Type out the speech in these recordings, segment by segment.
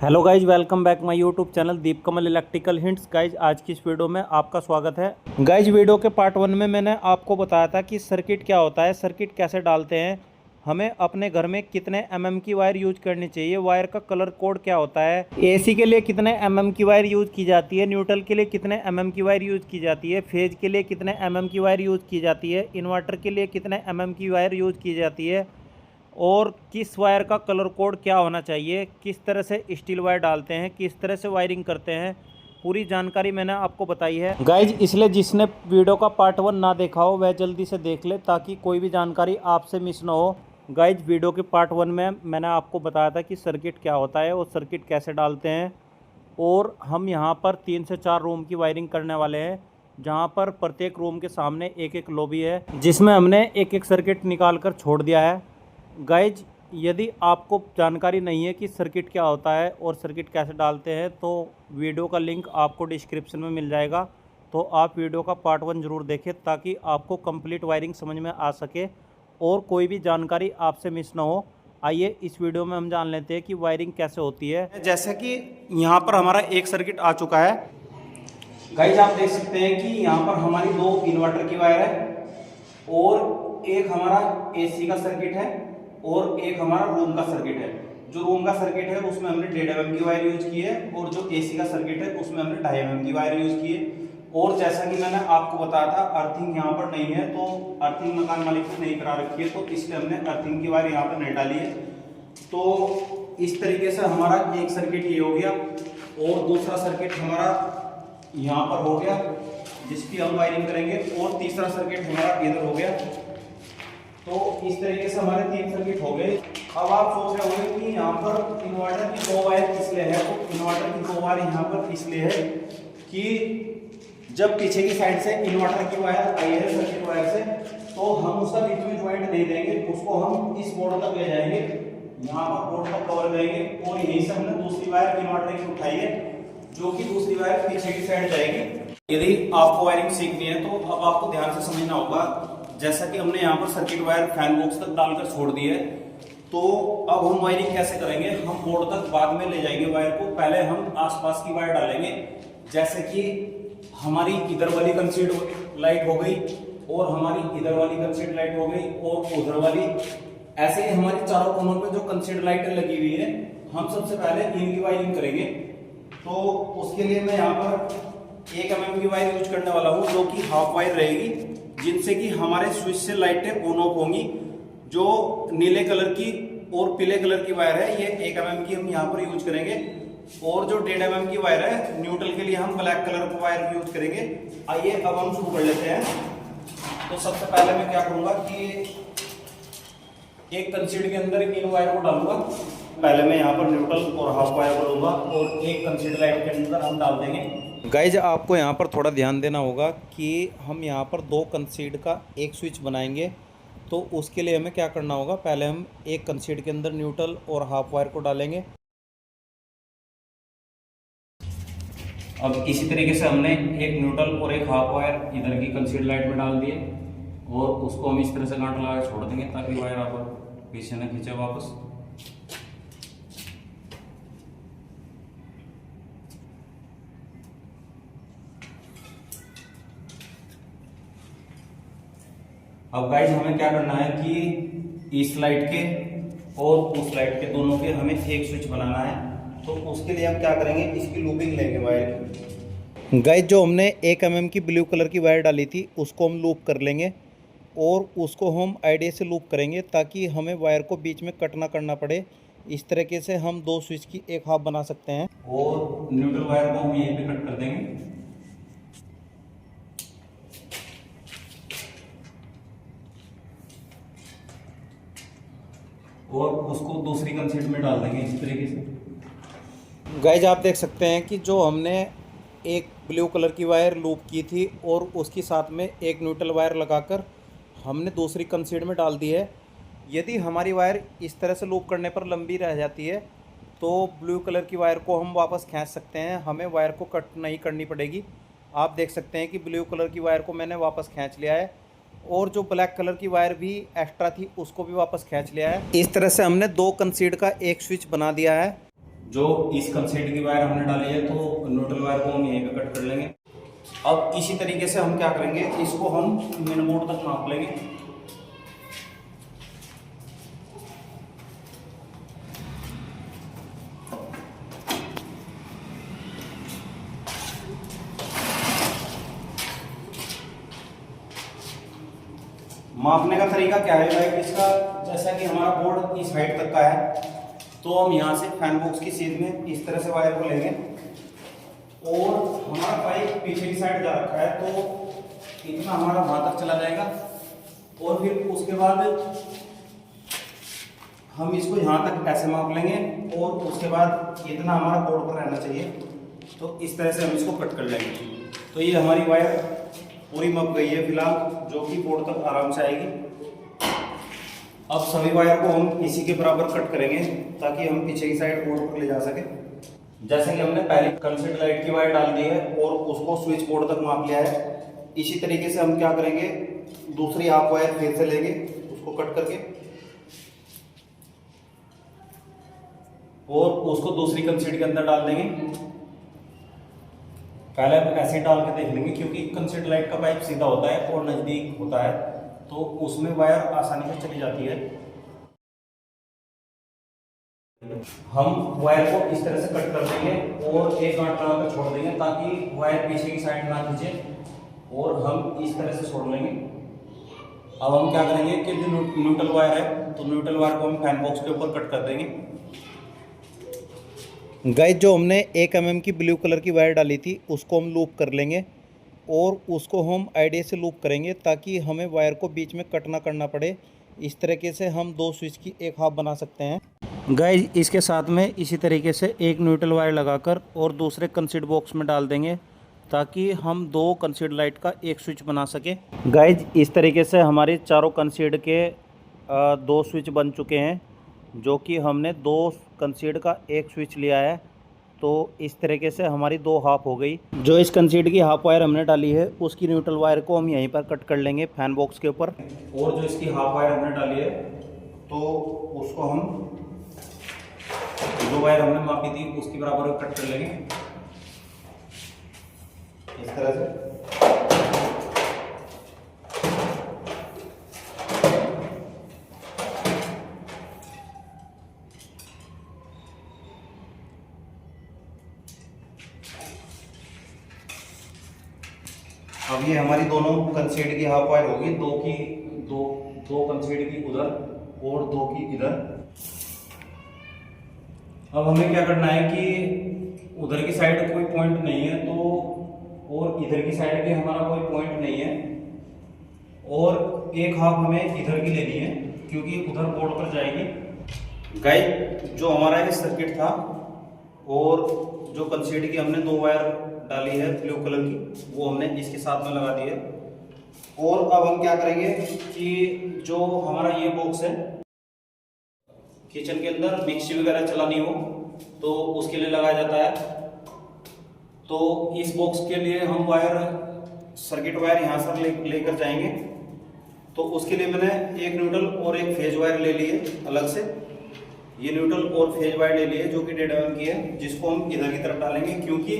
Hello guys, welcome back my YouTube channel Deep Kamal electrical hints. Guys आज की इस video में आपका स्वागत है। गाइज वीडियो के पार्ट 1 में मैंने आपको बताया था कि सर्किट क्या होता है, सर्किट कैसे डालते हैं, हमें अपने घर में कितने एमएम की वायर यूज करनी चाहिए, वायर का कलर कोड क्या होता है, एसी के लिए कितने एमएम की वायर यूज की जाती है, न्यूट्रल के लिए कितने एमएम की वायर यूज की जाती है, फेज के लिए कितने एमएम की वायर यूज की जाती है, इन्वर्टर के लिए कितने एमएम की वायर यूज की जाती है, और किस वायर का कलर कोड क्या होना चाहिए, किस तरह से स्टील वायर डालते हैं, किस तरह से वायरिंग करते हैं, पूरी जानकारी मैंने आपको बताई है। गाइज इसलिए जिसने वीडियो का पार्ट 1 ना देखा हो वह जल्दी से देख ले ताकि कोई भी जानकारी आपसे मिस ना हो। गाइज वीडियो के पार्ट 1 में मैंने आपको बताया था कि सर्किट क्या होता है और सर्किट कैसे डालते हैं, और हम यहाँ पर 3 से 4 रूम की वायरिंग करने वाले हैं, जहाँ पर प्रत्येक रूम के सामने एक एक लॉबी है जिसमें हमने एक एक सर्किट निकाल कर छोड़ दिया है। गाइज यदि आपको जानकारी नहीं है कि सर्किट क्या होता है और सर्किट कैसे डालते हैं तो वीडियो का लिंक आपको डिस्क्रिप्शन में मिल जाएगा, तो आप वीडियो का पार्ट 1 ज़रूर देखें ताकि आपको कंप्लीट वायरिंग समझ में आ सके और कोई भी जानकारी आपसे मिस ना हो। आइए इस वीडियो में हम जान लेते हैं कि वायरिंग कैसे होती है। जैसे कि यहाँ पर हमारा एक सर्किट आ चुका है। गाइज आप देख सकते हैं कि यहाँ पर हमारी 2 इन्वर्टर की वायर है और एक हमारा एसी का सर्किट है और एक हमारा रूम का सर्किट है। जो रूम का सर्किट है उसमें हमने 1.5 mm की वायर यूज की है और जो एसी का सर्किट है उसमें हमने 2.5 mm की वायर यूज की है। और जैसा कि मैंने आपको बताया था अर्थिंग यहाँ पर नहीं है, तो अर्थिंग मकान मालिक ने नहीं करा रखी है, तो इसलिए हमने अर्थिंग की वायर यहाँ पर नहीं डाली है। तो इस तरीके से हमारा एक सर्किट ये हो गया और दूसरा सर्किट हमारा यहाँ पर हो गया जिसकी हम वायरिंग करेंगे, और तीसरा सर्किट हमारा इधर हो गया। तो इस तरीके से हमारे 3 सर्किट हो गए। अब आप सोच रहे होंगे कि यहाँ पर इन्वर्टर की 2 वायर इसलिए है, तो इन्वर्टर की 2 वायर यहाँ पर इसलिए है कि जब पीछे की साइड से इन्वर्टर की वायर आई है सर्किट वायर से, तो हम उसका बीच में ज्वाइंट नहीं देंगे, उसको हम इस बोर्ड तक ले जाएंगे, यहाँ पर बोर्ड तक कवर करेंगे और यहीं से हमने दूसरी वायर इन्वर्टर की उठाई है जो कि दूसरी वायर पीछे की साइड जाएगी। यदि आपको वायरिंग सीखनी है तो अब आपको ध्यान से समझना होगा। जैसा कि हमने यहाँ पर सर्किट वायर फैन बॉक्स तक डालकर छोड़ दी है, तो अब हम वायरिंग कैसे करेंगे, हम बोर्ड तक बाद में ले जाएंगे वायर को, पहले हम आसपास की वायर डालेंगे। जैसे कि हमारी इधर वाली कंसीड लाइट हो गई और हमारी इधर वाली कंसीड लाइट हो गई और उधर वाली, ऐसे ही हमारी चारों कोनों पे जो कंसीड लाइटें लगी हुई है हम सबसे पहले इनकी वायरिंग करेंगे। तो उसके लिए मैं यहाँ पर 1 mm की वायर यूज करने वाला हूँ जो कि हाफ वायर रहेगी, जिनसे कि हमारे स्विच से लाइटें ऑन ऑफ होंगी। जो नीले कलर की और पीले कलर की वायर है ये 1 mm की हम यहाँ पर यूज करेंगे, और जो 1.5 mm की वायर है न्यूट्रल के लिए हम ब्लैक कलर की वायर यूज करेंगे। आइए अब हम शुरू कर लेते हैं। तो सबसे पहले मैं क्या करूंगा कि एक कंसीड के अंदर इन वायर को डालूंगा। पहले मैं यहाँ पर न्यूट्रल और हाफ वायर को लूंगा और एक कंसीड लाइट के अंदर हम डाल देंगे। गाइज आपको यहाँ पर थोड़ा ध्यान देना होगा कि हम यहाँ पर 2 कंसीड का एक स्विच बनाएंगे, तो उसके लिए हमें क्या करना होगा, पहले हम एक कंसीड के अंदर न्यूट्रल और हाफ वायर को डालेंगे। अब इसी तरीके से हमने एक न्यूट्रल और एक हाफ वायर इधर की कंसीड लाइट में डाल दिए और उसको हम इस तरह से गांठ लगा छोड़ देंगे ताकि वायर आप पीछे न खींचे वापस। अब गाइज हमें क्या करना है कि इस लाइट के और उस लाइट के दोनों के हमें एक स्विच बनाना है, तो उसके लिए हम क्या करेंगे, इसकी लूपिंग लेंगे वायर की। गाइज जो हमने 1 mm की ब्लू कलर की वायर डाली थी उसको हम लूप कर लेंगे और उसको हम आइडिया से लूप करेंगे ताकि हमें वायर को बीच में कट ना करना पड़े। इस तरीके से हम 2 स्विच की एक हाफ बना सकते हैं और न्यूट्रल वायर को हम यहीं पे कट कर देंगे और उसको दूसरी कंसीड में डाल देंगे इस तरीके से। गाइज आप देख सकते हैं कि जो हमने एक ब्लू कलर की वायर लूप की थी और उसके साथ में एक न्यूट्रल वायर लगाकर हमने दूसरी कंसीड में डाल दी है। यदि हमारी वायर इस तरह से लूप करने पर लंबी रह जाती है तो ब्लू कलर की वायर को हम वापस खींच सकते हैं, हमें वायर को कट नहीं करनी पड़ेगी। आप देख सकते हैं कि ब्लू कलर की वायर को मैंने वापस खींच लिया है और जो ब्लैक कलर की वायर भी एक्स्ट्रा थी उसको भी वापस खींच लिया है। इस तरह से हमने 2 कंसीड का एक स्विच बना दिया है। जो इस कंसेंट की वायर हमने डाली है, तो न्यूट्रल वायर को हम यहीं पे कट कर लेंगे। अब इसी तरीके से हम क्या करेंगे, इसको हम मेन बोर्ड तक नाप लेंगे। मापने का तरीका क्या है भाई इसका, जैसा कि हमारा बोर्ड इस हाइट तक का है, तो हम यहाँ से फैन बॉक्स की सीध में इस तरह से वायर को लेंगे और हमारा पाइप पीछे की साइड जा रखा है, तो इतना हमारा वहां तक चला जाएगा और फिर उसके बाद हम इसको यहाँ तक ऐसे माप लेंगे और उसके बाद इतना हमारा बोर्ड पर रहना चाहिए, तो इस तरह से हम इसको कट कर लेंगे। तो ये हमारी वायर पूरी मप गई है फिलहाल, जो कि बोर्ड तक आराम से आएगी। अब सभी वायर को हम इसी के बराबर कट करेंगे ताकि हम पीछे की साइड बोर्ड पर ले जा सके। जैसे कि हमने पहले कंसेंट लाइट की वायर डाल दी है और उसको स्विच बोर्ड तक माप लिया है, इसी तरीके से हम क्या करेंगे, दूसरी हाफ वायर फिर से लेंगे उसको कट करके और उसको दूसरी कंसेंट के अंदर डाल देंगे। पहले हम ऐसे डाल के देख लेंगे, क्योंकि कंसेंट लाइट का पाइप सीधा होता है और नजदीक होता है, तो उसमें वायर आसानी से चली जाती है। हम वायर को इस तरह से कट कर देंगे और एक गांठ लगा कर छोड़ देंगे ताकि वायर पीछे की साइड ना खींचे, और हम इस तरह से छोड़ लेंगे। अब हम क्या करेंगे कि जो न्यूट्रल वायर है, तो न्यूट्रल वायर को हम फैन बॉक्स के ऊपर कट कर देंगे। गाइस, जो हमने 1 mm की ब्लू कलर की वायर डाली थी उसको हम लूप कर लेंगे और उसको हम आईडिया से लूप करेंगे ताकि हमें वायर को बीच में कट ना करना पड़े। इस तरीके से हम 2 स्विच की एक हाफ बना सकते हैं। गाइस, इसके साथ में इसी तरीके से एक न्यूट्रल वायर लगाकर और दूसरे कंसीड बॉक्स में डाल देंगे ताकि हम 2 कंसीड लाइट का एक स्विच बना सके। गाइस, इस तरीके से हमारे चारों कंसीड के 2 स्विच बन चुके हैं, जो कि हमने 2 कंसीड का एक स्विच लिया है। तो इस तरीके से हमारी 2 हाफ हो गई। जो इस कंसीड की हाफ वायर हमने डाली है उसकी न्यूट्रल वायर को हम यहीं पर कट कर लेंगे फैन बॉक्स के ऊपर, और जो इसकी हाफ वायर हमने डाली है तो उसको हम जो वायर हमने मापी थी उसके बराबर कट कर लेंगे इस तरह से। अब ये हमारी दोनों कंसीड की हाफ वायर होगी, दो कंसीड की उधर और 2 की इधर। अब हमें क्या करना है कि उधर की साइड कोई पॉइंट नहीं है, तो और इधर की साइड भी हमारा कोई पॉइंट नहीं है, और एक हाफ हमें इधर की लेनी है क्योंकि उधर बोर्ड पर जाएगी। गाइस, जो हमारा ये सर्किट था और जो कंसीड की हमने 2 वायर डाली है ब्लू कलर की, वो हमने इसके साथ में लगा दी है। और अब हम क्या करेंगे कि जो हमारा ये बॉक्स है, किचन के अंदर मिक्सी वगैरह चलानी हो तो उसके लिए लगाया जाता है, तो इस बॉक्स के लिए हम वायर सर्किट वायर यहाँ से लेकर जाएंगे। तो उसके लिए मैंने एक न्यूट्रल और एक फेज वायर ले ली है अलग से। ये न्यूट्रल और फेज वायर ले ली है जो कि 1.5 mm की है, जिसको हम इधर की तरफ डालेंगे, क्योंकि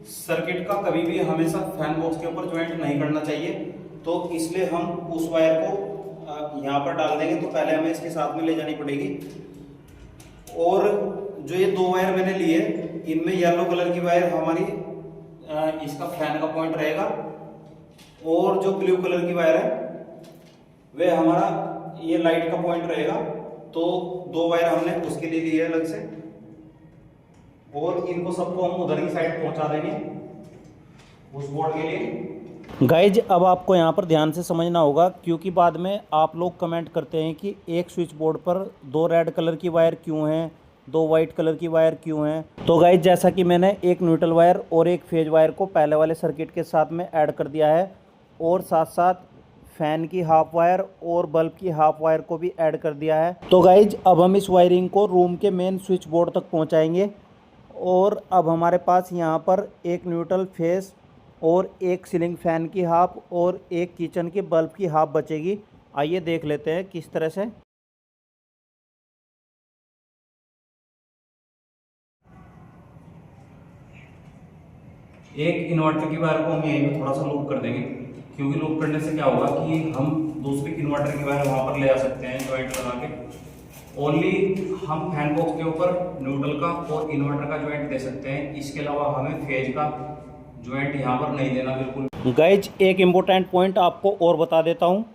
सर्किट का कभी भी हमेशा फैन बॉक्स के ऊपर ज्वाइंट नहीं करना चाहिए, तो इसलिए हम उस वायर को यहाँ पर डाल देंगे। तो पहले हमें इसके साथ में ले जानी पड़ेगी। और जो ये 2 वायर मैंने लिए, इनमें येलो कलर की वायर हमारी इसका फैन का पॉइंट रहेगा, और जो ब्लू कलर की वायर है वह हमारा ये लाइट का पॉइंट रहेगा। तो 2 वायर हमने उसके लिए लिए अलग से, और इनको सबको हम उधर की साइड पहुंचा देंगे उस बोर्ड के लिए। गाइज, अब आपको यहाँ पर ध्यान से समझना होगा, क्योंकि बाद में आप लोग कमेंट करते हैं कि एक स्विच बोर्ड पर 2 रेड कलर की वायर क्यों हैं, 2 वाइट कलर की वायर क्यों हैं। तो गाइज, जैसा कि मैंने एक न्यूट्रल वायर और एक फेज वायर को पहले वाले सर्किट के साथ में ऐड कर दिया है, और साथ साथ फैन की हाफ वायर और बल्ब की हाफ वायर को भी ऐड कर दिया है। तो गाइज, अब हम इस वायरिंग को रूम के मेन स्विच बोर्ड तक पहुँचाएँगे। और अब हमारे पास यहाँ पर एक न्यूट्रल फेस और एक सीलिंग फैन की हाफ और एक किचन की बल्ब की हाफ बचेगी। आइए देख लेते हैं किस तरह से। एक इन्वर्टर की वायर को हम यहीं पे थोड़ा सा लूप कर देंगे, क्योंकि लूप करने से क्या होगा कि हम दूसरी इन्वर्टर की वायर वहाँ पर ले आ सकते हैं जॉइंट लगा के। ओनली हम फैन बॉक्स के ऊपर न्यूट्रल का और इन्वर्टर का जॉइंट दे सकते हैं, इसके अलावा हमें फेज का जॉइंट यहाँ पर नहीं देना बिल्कुल। गाइज एक इम्पोर्टेंट पॉइंट आपको और बता देता हूँ,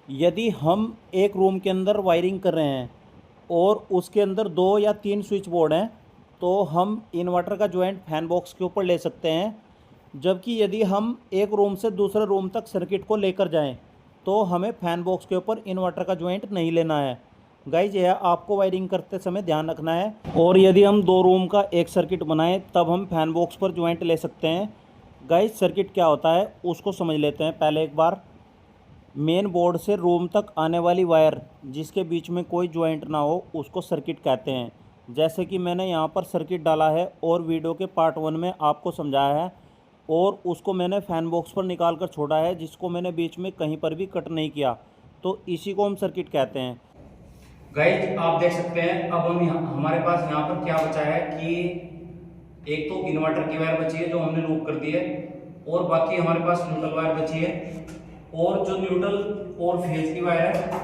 यदि हम एक रूम के अंदर वायरिंग कर रहे हैं और उसके अंदर 2 या 3 स्विच बोर्ड हैं, तो हम इन्वर्टर का जॉइंट फैन बॉक्स के ऊपर ले सकते हैं। जबकि यदि हम एक रूम से दूसरे रूम तक सर्किट को लेकर जाएं, तो हमें फैन बॉक्स के ऊपर इन्वर्टर का जॉइंट नहीं लेना है। गाइज यह आपको वायरिंग करते समय ध्यान रखना है। और यदि हम 2 रूम का एक सर्किट बनाएं, तब हम फैन बॉक्स पर जॉइंट ले सकते हैं। गाइज सर्किट क्या होता है उसको समझ लेते हैं पहले एक बार। मेन बोर्ड से रूम तक आने वाली वायर जिसके बीच में कोई जॉइंट ना हो, उसको सर्किट कहते हैं। जैसे कि मैंने यहाँ पर सर्किट डाला है और वीडियो के पार्ट 1 में आपको समझाया है, और उसको मैंने फैन बॉक्स पर निकाल कर छोड़ा है, जिसको मैंने बीच में कहीं पर भी कट नहीं किया, तो इसी को हम सर्किट कहते हैं। गाइज आप देख सकते हैं, अब हम हमारे पास यहाँ पर क्या बचा है कि एक तो इन्वर्टर की वायर बची है जो हमने लूप कर दी है, और बाकी हमारे पास न्यूट्रल वायर बची है। और जो न्यूट्रल और फेज की वायर है,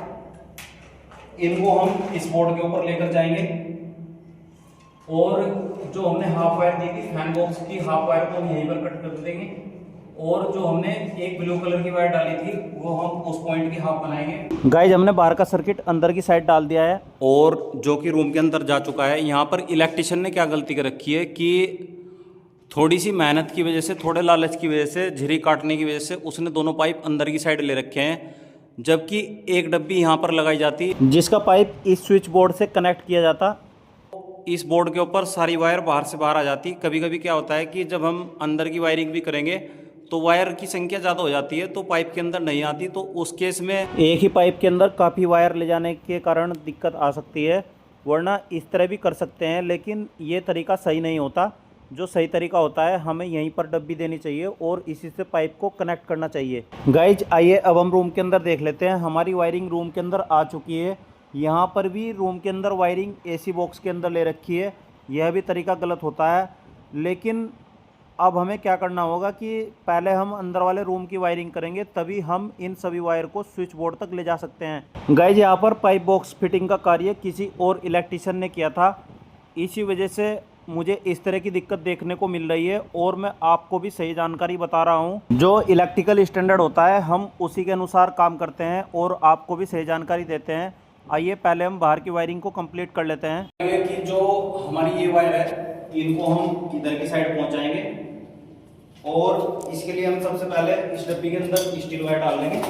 इनको हम इस बोर्ड के ऊपर लेकर जाएंगे, और जो हमने हाफ वायर दी थी फैन बॉक्स की, हाफ वायर को हम यहीं पर कट कर देंगे, और जो हमने एक ब्लू कलर की वायर डाली थी वो हम उस पॉइंट की हाफ बनाएंगे। गाइज हमने बाहर का सर्किट अंदर की साइड डाल दिया है, और जो कि रूम के अंदर जा चुका है। यहाँ पर इलेक्ट्रिशियन ने क्या गलती कर रखी है कि थोड़ी सी मेहनत की वजह से, थोड़े लालच की वजह से, झिरी काटने की वजह से उसने दोनों पाइप अंदर की साइड ले रखे हैं, जबकि एक डब्बी यहाँ पर लगाई जाती जिसका पाइप इस स्विच बोर्ड से कनेक्ट किया जाता। इस बोर्ड के ऊपर सारी वायर बाहर से बाहर आ जाती। कभी कभी क्या होता है कि जब हम अंदर की वायरिंग भी करेंगे तो वायर की संख्या ज़्यादा हो जाती है, तो पाइप के अंदर नहीं आती, तो उस केस में एक ही पाइप के अंदर काफ़ी वायर ले जाने के कारण दिक्कत आ सकती है। वरना इस तरह भी कर सकते हैं, लेकिन ये तरीका सही नहीं होता। जो सही तरीका होता है, हमें यहीं पर डब्बी देनी चाहिए और इसी से पाइप को कनेक्ट करना चाहिए। गाइज आइए अब हम रूम के अंदर देख लेते हैं। हमारी वायरिंग रूम के अंदर आ चुकी है। यहाँ पर भी रूम के अंदर वायरिंग एसी बॉक्स के अंदर ले रखी है। यह भी तरीका गलत होता है, लेकिन अब हमें क्या करना होगा कि पहले हम अंदर वाले रूम की वायरिंग करेंगे, तभी हम इन सभी वायर को स्विच बोर्ड तक ले जा सकते हैं। गाइज यहाँ पर पाइप बॉक्स फिटिंग का कार्य किसी और इलेक्ट्रिशियन ने किया था, इसी वजह से मुझे इस तरह की दिक्कत देखने को मिल रही है, और मैं आपको भी सही जानकारी बता रहा हूँ। जो इलेक्ट्रिकल स्टैंडर्ड होता है हम उसी के अनुसार काम करते हैं और आपको भी सही जानकारी देते हैं। आइए पहले हम बाहर की वायरिंग को कंप्लीट कर लेते हैं। कि जो हमारी ये वायर है, इनको हम इधर की साइड पहुंचाएंगे, और इसके लिए हम सबसे पहले इस डब्बी के अंदर स्टील वायर डाल देंगे।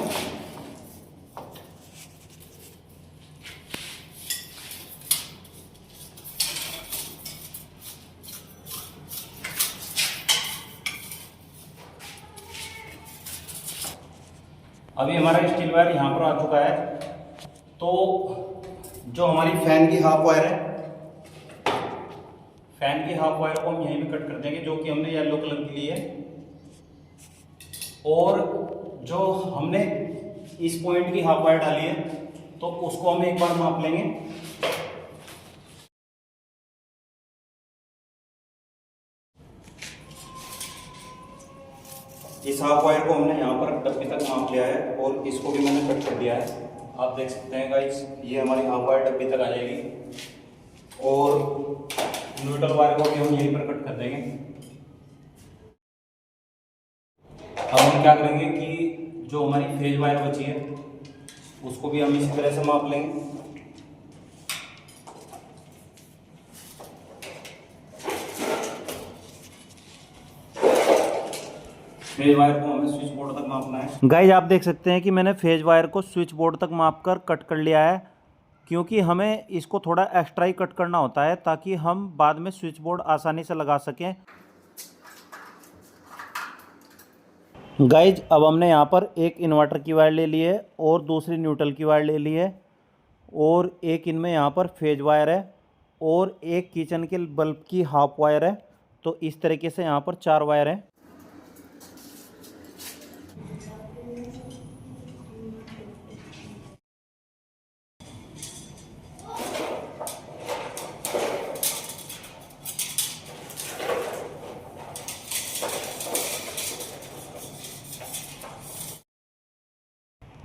अभी हमारा स्टील वायर यहाँ पर आ चुका है। तो जो हमारी फैन की हाफ वायर है, फैन की हाफ वायर को हम यहीं पे कट कर देंगे, जो कि हमने येलो कलर की ली है। और जो हमने इस पॉइंट की हाफ वायर डाली है, तो उसको हम एक बार माप लेंगे। इस हाफ वायर को हमने यहाँ पर डब्बी तक माप लिया है, और इसको भी मैंने कट कर दिया है। आप देख सकते हैं गाइस, ये हमारी हाफ वायर डब्बी तक आ जाएगी, और न्यूट्रल वायर को भी हम यहीं पर कट कर देंगे। अब हम क्या करेंगे कि जो हमारी फेज वायर बची है उसको भी हम इसी तरह से माप लेंगे। फेज वायर को हमें स्विच बोर्ड तक मापना है। गाइज आप देख सकते हैं कि मैंने फेज वायर को स्विच बोर्ड तक माप कर कट कर लिया है, क्योंकि हमें इसको थोड़ा एक्स्ट्रा ही कट करना होता है, ताकि हम बाद में स्विच बोर्ड आसानी से लगा सकें। गाइज अब हमने यहाँ पर एक इन्वर्टर की वायर ले ली है और दूसरी न्यूट्रल की वायर ले ली है, और एक इनमें यहाँ पर फेज वायर है, और एक किचन के बल्ब की हाफ वायर है। तो इस तरीके से यहाँ पर 4 वायर है।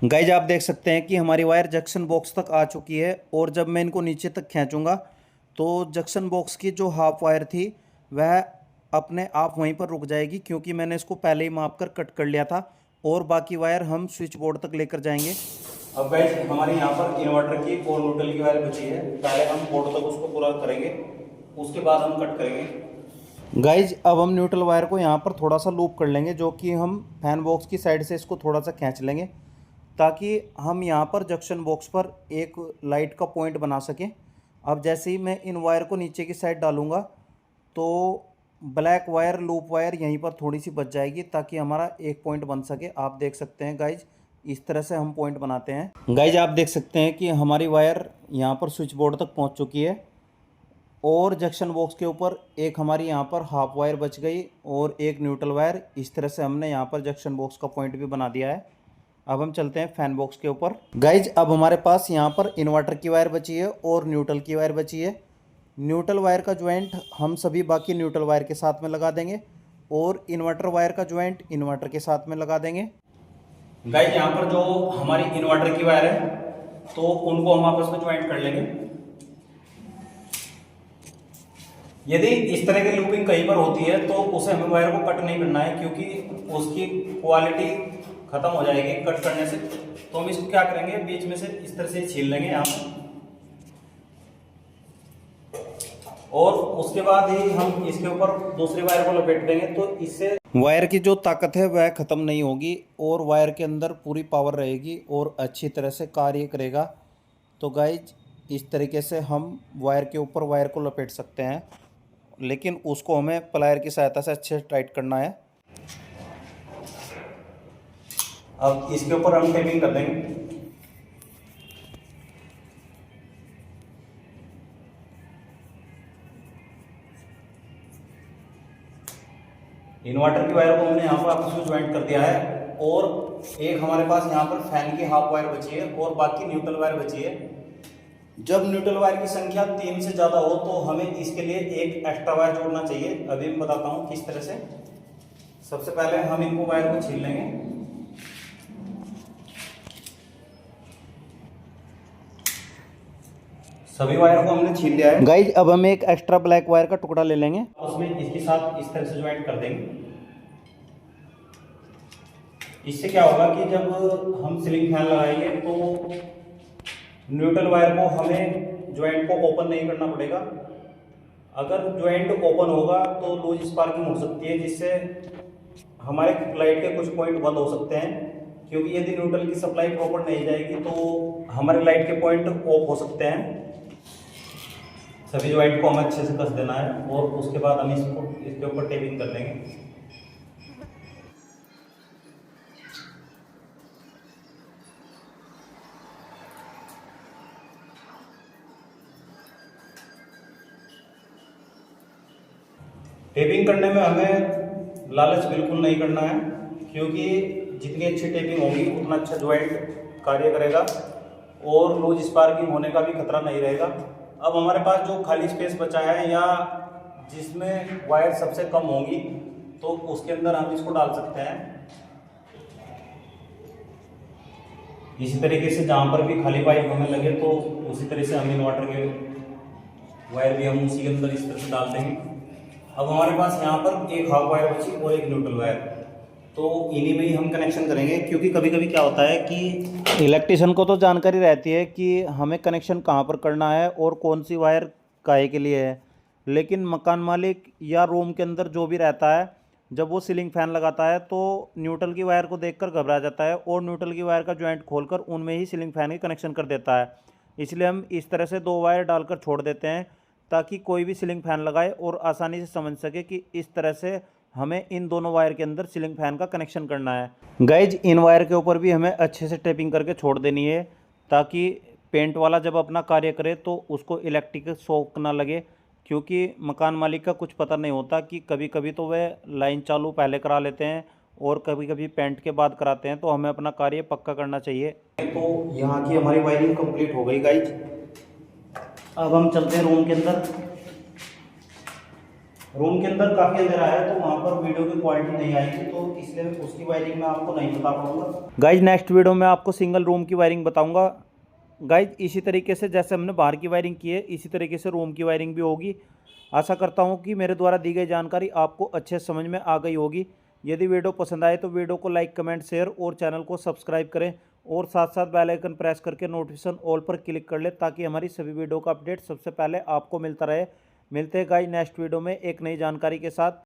गाइज आप देख सकते हैं कि हमारी वायर जंक्शन बॉक्स तक आ चुकी है और जब मैं इनको नीचे तक खींचूंगा तो जंक्शन बॉक्स की जो हाफ वायर थी वह अपने आप वहीं पर रुक जाएगी, क्योंकि मैंने इसको पहले ही माप कर कट कर लिया था और बाकी वायर हम स्विच बोर्ड तक लेकर जाएंगे। अब गाइज हमारे यहाँ पर इन्वर्टर की और न्यूट्रल की वायर बची है, पहले हम बोर्ड तक उसको पूरा करेंगे, उसके बाद हम कट करेंगे। गाइज अब हम न्यूट्रल वायर को यहाँ पर थोड़ा सा लूप कर लेंगे, जो कि हम फैन बॉक्स की साइड से इसको थोड़ा सा खींच लेंगे ताकि हम यहाँ पर जंक्शन बॉक्स पर एक लाइट का पॉइंट बना सकें। अब जैसे ही मैं इन वायर को नीचे की साइड डालूँगा तो ब्लैक वायर लूप वायर यहीं पर थोड़ी सी बच जाएगी ताकि हमारा एक पॉइंट बन सके। आप देख सकते हैं गाइज, इस तरह से हम पॉइंट बनाते हैं। गाइज आप देख सकते हैं कि हमारी वायर यहाँ पर स्विच बोर्ड तक पहुँच चुकी है और जंक्शन बॉक्स के ऊपर एक हमारी यहाँ पर हाफ वायर बच गई और एक न्यूट्रल वायर। इस तरह से हमने यहाँ पर जंक्शन बॉक्स का पॉइंट भी बना दिया है। अब हम चलते हैं फैन बॉक्स के ऊपर। गाइज अब हमारे पास यहाँ पर इन्वर्टर की वायर बची है और न्यूट्रल की वायर बची है। न्यूट्रल वायर का ज्वाइंट हम सभी बाकी न्यूट्रल वायर के साथ में लगा देंगे और इन्वर्टर वायर का ज्वाइंट इन्वर्टर के साथ में लगा देंगे। गाइज यहाँ पर जो हमारी इन्वर्टर की वायर है तो उनको हम आपस में ज्वाइंट कर लेंगे। यदि इस तरह की लूपिंग कहीं पर होती है तो उसे हमें वायर को कट नहीं करना है, क्योंकि उसकी क्वालिटी खत्म हो जाएगी कट करने से। तो हम इसको क्या करेंगे, बीच में से इस तरह से छील लेंगे यहाँ पर और उसके बाद ही हम इसके ऊपर दूसरी वायर को लपेट देंगे। तो इससे वायर की जो ताकत है वह खत्म नहीं होगी और वायर के अंदर पूरी पावर रहेगी और अच्छी तरह से कार्य करेगा। तो गाइज इस तरीके से हम वायर के ऊपर वायर को लपेट सकते हैं, लेकिन उसको हमें प्लायर की सहायता से अच्छे से टाइट करना है। अब इसके ऊपर हम टेपिंग कर देंगे। इन्वर्टर की वायर को हमने यहाँ पर आपस में ज्वाइंट कर दिया है और एक हमारे पास यहाँ पर फैन की हाफ वायर बची है और बाकी न्यूट्रल वायर बची है। जब न्यूट्रल वायर की संख्या 3 से ज़्यादा हो तो हमें इसके लिए एक एक्स्ट्रा वायर जोड़ना चाहिए। अभी मैं बताता हूँ किस तरह से। सबसे पहले हम इनको वायर को छील लेंगे। सभी वायर को हमने छील लिया है। गाइज अब हम एक एक्स्ट्रा ब्लैक वायर का टुकड़ा ले लेंगे, उसमें इसके साथ इस तरह से ज्वाइंट कर देंगे। इससे क्या होगा कि जब हम सीलिंग फैन लगाएंगे तो न्यूट्रल वायर को हमें ज्वाइंट को ओपन नहीं करना पड़ेगा। अगर ज्वाइंट ओपन होगा तो लूज स्पार्किंग हो सकती है, जिससे हमारे लाइट के कुछ पॉइंट बंद हो सकते हैं, क्योंकि यदि न्यूट्रल की सप्लाई प्रॉपर नहीं जाएगी तो हमारे लाइट के पॉइंट ऑफ हो सकते हैं। सभी ज्वाइंट को हमें अच्छे से कस देना है और उसके बाद हम इसके ऊपर टेपिंग कर लेंगे। टेपिंग करने में हमें लालच बिल्कुल नहीं करना है, क्योंकि जितनी अच्छी टेपिंग होगी उतना अच्छा ज्वाइंट कार्य करेगा और लूज स्पार्किंग होने का भी खतरा नहीं रहेगा। अब हमारे पास जो खाली स्पेस बचा है या जिसमें वायर सबसे कम होंगी तो उसके अंदर हम इसको डाल सकते हैं। इसी तरीके से जहाँ पर भी खाली पाइप हमें लगे तो उसी तरह से हम इन्वर्टर के वायर भी हम उसी के अंदर इस तरह से डाल देंगे। अब हमारे पास यहाँ पर एक हाफ वायर बची और एक न्यूट्रल वायर, तो इन्हीं में ही हम कनेक्शन करेंगे। क्योंकि कभी कभी क्या होता है कि इलेक्ट्रिशियन को तो जानकारी रहती है कि हमें कनेक्शन कहाँ पर करना है और कौन सी वायर काहे के लिए है, लेकिन मकान मालिक या रूम के अंदर जो भी रहता है जब वो सीलिंग फैन लगाता है तो न्यूट्रल की वायर को देखकर घबरा जाता है और न्यूट्रल की वायर का जॉइंट खोलकर उनमें ही सीलिंग फैन की कनेक्शन कर देता है। इसलिए हम इस तरह से 2 वायर डालकर छोड़ देते हैं ताकि कोई भी सीलिंग फैन लगाए और आसानी से समझ सके कि इस तरह से हमें इन दोनों वायर के अंदर सीलिंग फैन का कनेक्शन करना है। गाइज इन वायर के ऊपर भी हमें अच्छे से टेपिंग करके छोड़ देनी है ताकि पेंट वाला जब अपना कार्य करे तो उसको इलेक्ट्रिक शॉक ना लगे, क्योंकि मकान मालिक का कुछ पता नहीं होता कि कभी कभी तो वह लाइन चालू पहले करा लेते हैं और कभी कभी पेंट के बाद कराते हैं। तो हमें अपना कार्य पक्का करना चाहिए। तो यहाँ की हमारी वायरिंग कंप्लीट हो गई गाइज। अब हम चलते हैं रूम के अंदर। रूम के अंदर काफ़ी अंधेरा है तो वहाँ पर वीडियो की क्वालिटी नहीं आएगी, तो इसलिए उसकी वायरिंग मैं आपको नहीं बता पाऊंगा। गाइज नेक्स्ट वीडियो में आपको सिंगल रूम की वायरिंग बताऊंगा। गाइज इसी तरीके से जैसे हमने बाहर की वायरिंग की है, इसी तरीके से रूम की वायरिंग भी होगी। आशा करता हूँ कि मेरे द्वारा दी गई जानकारी आपको अच्छे समझ में आ गई होगी। यदि वीडियो पसंद आए तो वीडियो को लाइक, कमेंट, शेयर और चैनल को सब्सक्राइब करें और साथ साथ बेल आइकन प्रेस करके नोटिफिकेशन ऑल पर क्लिक कर ले, ताकि हमारी सभी वीडियो का अपडेट सबसे पहले आपको मिलता रहे। मिलते हैं गाइज नेक्स्ट वीडियो में एक नई जानकारी के साथ।